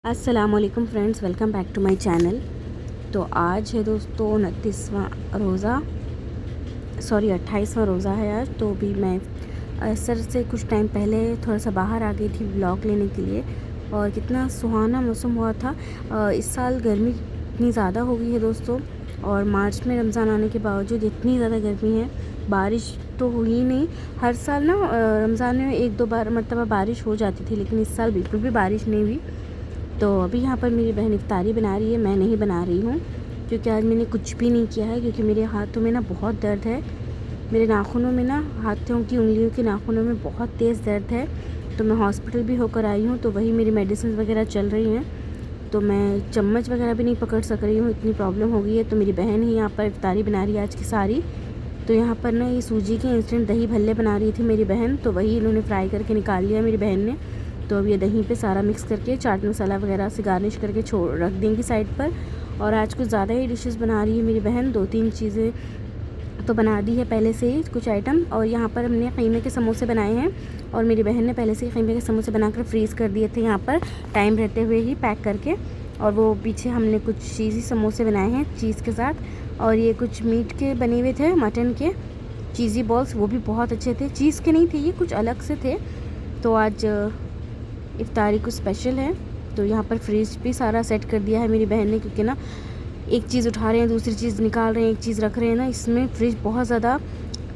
अस्सलामुअलैकुम friends, welcome back to my channel. तो आज है दोस्तों 28वां रोज़ा है आज। तो भी मैं असर से कुछ टाइम पहले थोड़ा सा बाहर आ गई थी व्लॉग लेने के लिए। और कितना सुहाना मौसम हुआ था। इस साल गर्मी इतनी ज़्यादा हो गई है दोस्तों, और मार्च में रमज़ान आने के बावजूद इतनी ज़्यादा गर्मी है। बारिश तो हुई नहीं। हर साल ना रमज़ान में एक दो बार मतलब बारिश हो जाती थी, लेकिन इस साल बिल्कुल भी बारिश नहीं हुई। तो अभी यहाँ पर मेरी बहन इफ्तारी बना रही है, मैं नहीं बना रही हूँ क्योंकि आज मैंने कुछ भी नहीं किया है। क्योंकि मेरे हाथों में ना बहुत दर्द है, मेरे नाखूनों में ना, हाथों की उंगलियों के नाखूनों में बहुत तेज़ दर्द है। तो मैं हॉस्पिटल भी होकर आई हूँ, तो वही मेरी मेडिसिन वगैरह चल रही हैं। तो मैं चम्मच वगैरह भी नहीं पकड़ सक रही हूँ, इतनी प्रॉब्लम हो गई है। तो मेरी बहन ही यहाँ पर इफ्तारी बना रही है आज की सारी। तो यहाँ पर ना ये सूजी के इंस्टेंट दही भल्ले बना रही थी मेरी बहन, तो वही इन्होंने फ्राई करके निकाल लिया मेरी बहन ने। तो अब ये दही पे सारा मिक्स करके चाट मसाला वगैरह से गार्निश करके छोड़ रख देंगी साइड पर। और आज कुछ ज़्यादा ही डिशेस बना रही है मेरी बहन, 2-3 चीज़ें तो बना दी है पहले से ही कुछ आइटम। और यहाँ पर हमने कीमे के समोसे बनाए हैं, और मेरी बहन ने पहले से ही कीमे के समोसे बनाकर फ्रीज़ कर दिए थे यहाँ पर टाइम रहते हुए ही पैक करके। और वो पीछे हमने कुछ चीज़ी समोसे बनाए हैं चीज़ के साथ। और ये कुछ मीट के बने हुए थे, मटन के चीज़ी बॉल्स, वो भी बहुत अच्छे थे। चीज़ के नहीं थे, ये कुछ अलग से थे। तो आज इफ्तारी कुछ स्पेशल है। तो यहाँ पर फ्रिज भी सारा सेट कर दिया है मेरी बहन ने, क्योंकि ना एक चीज़ उठा रहे हैं, दूसरी चीज़ निकाल रहे हैं, एक चीज़ रख रहे हैं ना, इसमें फ्रिज बहुत ज़्यादा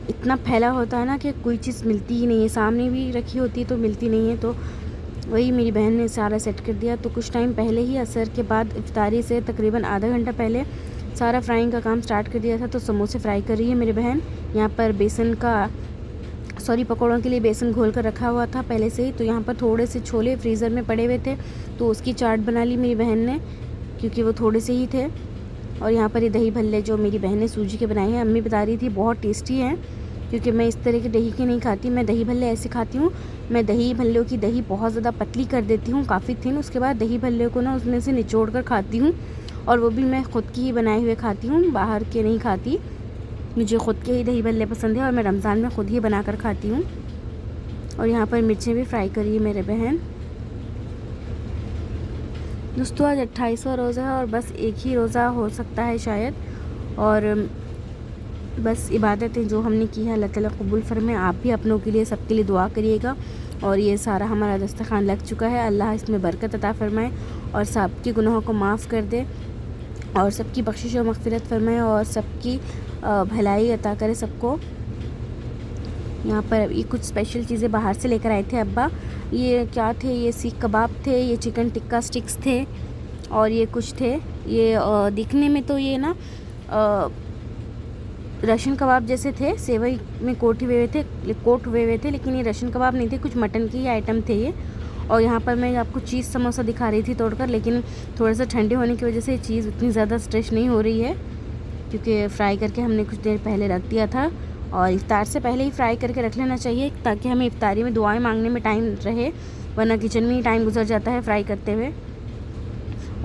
इतना फैला होता है ना कि कोई चीज़ मिलती ही नहीं है। सामने भी रखी होती है तो मिलती नहीं है। तो वही मेरी बहन ने सारा सेट कर दिया। तो कुछ टाइम पहले ही असर के बाद इफ्तारी से तकरीबन आधा घंटा पहले सारा फ्राइंग का काम स्टार्ट कर दिया था। तो समोसे फ्राई कर रही है मेरी बहन। यहाँ पर पकौड़ों के लिए बेसन घोल कर रखा हुआ था पहले से ही। तो यहाँ पर थोड़े से छोले फ्रीज़र में पड़े हुए थे, तो उसकी चाट बना ली मेरी बहन ने, क्योंकि वो थोड़े से ही थे। और यहाँ पर ये दही भल्ले जो मेरी बहन ने सूजी के बनाए हैं, अम्मी बता रही थी बहुत टेस्टी हैं। क्योंकि मैं इस तरह के दही के नहीं खाती, मैं दही भल्ले ऐसे खाती हूँ। मैं दही भल्लों की दही बहुत ज़्यादा पतली कर देती हूँ, काफ़ी थिन। उसके बाद दही भल्ले को ना उसमें से निचोड़ कर खाती हूँ, और वो भी मैं ख़ुद की ही बनाए हुए खाती हूँ, बाहर के नहीं खाती। मुझे ख़ुद के ही दही भल्ले पसंद है, और मैं रमज़ान में ख़ुद ही बना कर खाती हूँ। और यहाँ पर मिर्चें भी फ्राई करी है मेरे बहन। दोस्तों आज 28वां रोज़ा है, और बस एक ही रोज़ा हो सकता है शायद। और बस इबादतें जो हमने की है अल्लाह ताला कबूल फरमाए। आप भी अपनों के लिए, सबके लिए दुआ करिएगा। और ये सारा हमारा दस्तरखान लग चुका है, अल्लाह इसमें बरकत अता फरमाए और सबके गुनाहों को माफ़ कर दे, और सबकी बख्शिश और मग़फ़िरत फरमाए, और सबकी भलाई अता करे सबको। यहाँ पर ये कुछ स्पेशल चीज़ें बाहर से लेकर आए थे अब्बा। ये क्या थे, ये सीख कबाब थे, ये चिकन टिक्का स्टिक्स थे, और ये कुछ थे। ये दिखने में तो ये ना रशियन कबाब जैसे थे, सेवई में कोट हुए हुए थे, लेकिन ये रशियन कबाब नहीं थे, कुछ मटन के ही आइटम थे ये। और यहाँ पर मैं आपको चीज़ समोसा दिखा रही थी तोड़कर, लेकिन थोड़ा सा ठंडे होने की वजह से ये चीज़ उतनी ज़्यादा स्ट्रेच नहीं हो रही है, क्योंकि फ्राई करके हमने कुछ देर पहले रख दिया था। और इफ्तार से पहले ही फ्राई करके रख लेना चाहिए, ताकि हमें इफ्तारी में दुआएं मांगने में टाइम रहे, वरना किचन में ही टाइम गुजर जाता है फ्राई करते हुए।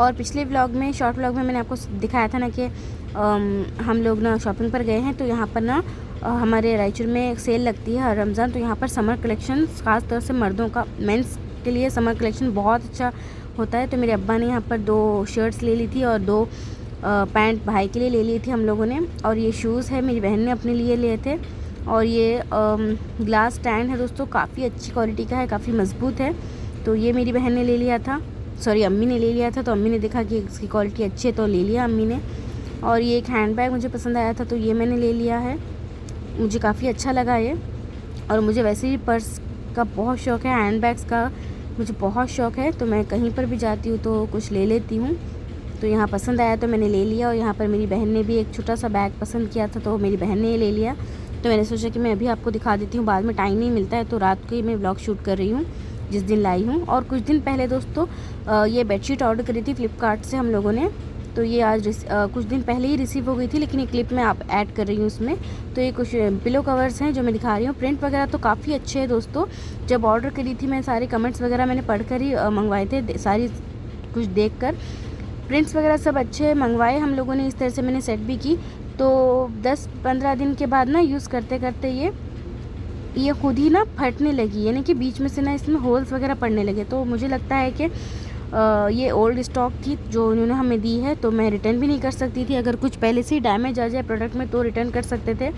और पिछले व्लॉग में, शॉर्ट व्लॉग में मैंने आपको दिखाया था ना कि हम लोग ना शॉपिंग पर गए हैं। तो यहाँ पर ना हमारे रायचूर में एक सेल लगती है हर रमज़ान। तो यहाँ पर समर कलेक्शन, ख़ास तौर से मर्दों का, मेंस के लिए समर कलेक्शन बहुत अच्छा होता है। तो मेरे अब्बा ने यहाँ पर 2 शर्ट्स ले ली थी, और 2 पैंट भाई के लिए ले ली थी हम लोगों ने। और ये शूज़ है मेरी बहन ने अपने लिए लिए थे। और ये ग्लास स्टैंड है दोस्तों, काफ़ी अच्छी क्वालिटी का है, काफ़ी मज़बूत है। तो ये मेरी बहन ने ले लिया था, अम्मी ने ले लिया था। तो अम्मी ने देखा कि इसकी क्वालिटी अच्छी है, तो ले लिया अम्मी ने। और ये एक हैंड बैग मुझे पसंद आया था, तो ये मैंने ले लिया है, मुझे काफ़ी अच्छा लगा ये। और मुझे वैसे भी पर्स का बहुत शौक़ है, हैंड बैग्स का मुझे बहुत शौक़ है। तो मैं कहीं पर भी जाती हूँ तो कुछ ले लेती हूँ। तो यहाँ पसंद आया तो मैंने ले लिया। और यहाँ पर मेरी बहन ने भी एक छोटा सा बैग पसंद किया था, तो मेरी बहन ने ये ले लिया। तो मैंने सोचा कि मैं अभी आपको दिखा देती हूँ, बाद में टाइम नहीं मिलता है, तो रात को ही मैं व्लॉग शूट कर रही हूँ जिस दिन लाई हूँ। और कुछ दिन पहले दोस्तों ये बेडशीट ऑर्डर करी थी फ्लिपकार्ट से हम लोगों ने। तो ये आज कुछ दिन पहले ही रिसीव हो गई थी, लेकिन ये क्लिप मैं आप ऐड कर रही हूँ उसमें। तो ये कुछ पिलो कवर्स हैं जो मैं दिखा रही हूँ। प्रिंट वगैरह तो काफ़ी अच्छे हैं दोस्तों। जब ऑर्डर करी थी मैं, सारे कमेंट्स वगैरह मैंने पढ़ कर ही मंगवाए थे, सारी कुछ देख कर। प्रिंट्स वगैरह सब अच्छे मंगवाए हम लोगों ने, इस तरह से मैंने सेट भी की। तो 10-15 दिन के बाद ना यूज़ करते करते ये खुद ही ना फटने लगी, यानी कि बीच में से ना इसमें होल्स वगैरह पड़ने लगे। तो मुझे लगता है कि ये ओल्ड स्टॉक थी जो उन्होंने हमें दी है, तो मैं रिटर्न भी नहीं कर सकती थी। अगर कुछ पहले से ही डैमेज आ जाए प्रोडक्ट में तो रिटर्न कर सकते थे,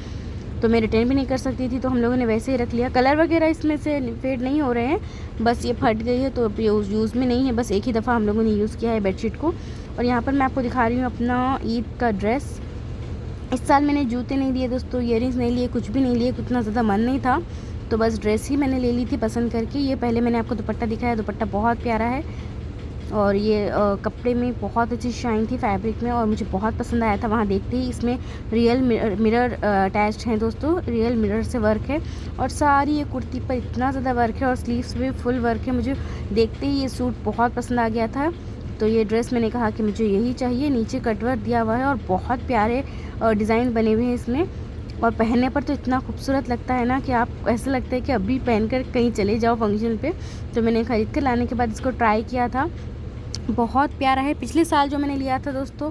तो मैं रिटर्न भी नहीं कर सकती थी, तो हम लोगों ने वैसे ही रख लिया। कलर वगैरह इसमें से फेड नहीं हो रहे हैं, बस ये फट गई है तो यूज़ में नहीं है, बस एक ही दफ़ा हम लोगों ने यूज़ किया है बेडशीट को। और यहाँ पर मैं आपको दिखा रही हूँ अपना ईद का ड्रेस। इस साल मैंने जूते नहीं लिए दोस्तों, ईयरिंग्स नहीं लिए, कुछ भी नहीं लिए, उतना ज़्यादा मन नहीं था, तो बस ड्रेस ही मैंने ले ली थी पसंद करके। ये पहले मैंने आपको दुपट्टा दिखाया, दुपट्टा बहुत प्यारा है और ये कपड़े में बहुत अच्छी शाइन थी फैब्रिक में, और मुझे बहुत पसंद आया था वहाँ देखते ही। इसमें रियल मिरर अटैच्ड हैं दोस्तों, रियल मिरर से वर्क है, और सारी ये कुर्ती पर इतना ज़्यादा वर्क है और स्लीव्स भी फुल वर्क है। मुझे देखते ही ये सूट बहुत पसंद आ गया था, तो ये ड्रेस मैंने कहा कि मुझे यही चाहिए। नीचे कटवर्क दिया हुआ है और बहुत प्यारे डिज़ाइन बने हुए हैं इसमें, और पहनने पर तो इतना खूबसूरत लगता है ना कि आप ऐसा लगता है कि अभी पहनकर कहीं चले जाओ फंक्शन पे। तो मैंने ख़रीद कर लाने के बाद इसको ट्राई किया था, बहुत प्यारा है। पिछले साल जो मैंने लिया था दोस्तों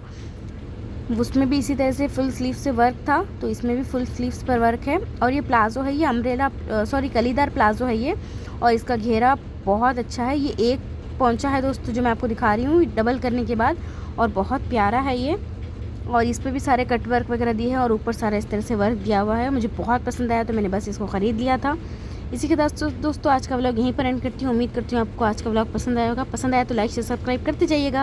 उसमें भी इसी तरह से फुल स्लीव से वर्क था, तो इसमें भी फुल स्लीव्स पर वर्क है। और ये प्लाज़ो है, ये अम्ब्रेला कलीदार प्लाज़ो है ये, और इसका घेरा बहुत अच्छा है। ये एक पोंचा है दोस्तों जो मैं आपको दिखा रही हूँ डबल करने के बाद, और बहुत प्यारा है ये। और इस पर भी सारे कट वर्क वगैरह दिए हैं और ऊपर सारा इस तरह से वर्क दिया हुआ है। मुझे बहुत पसंद आया तो मैंने बस इसको ख़रीद लिया था। इसी के साथ दोस्तों आज का व्लॉग यहीं पर एंड करती हूँ। उम्मीद करती हूँ आपको आज का व्लॉग पसंद आया होगा। पसंद आया तो लाइक शेयर सब्सक्राइब करते जाइएगा।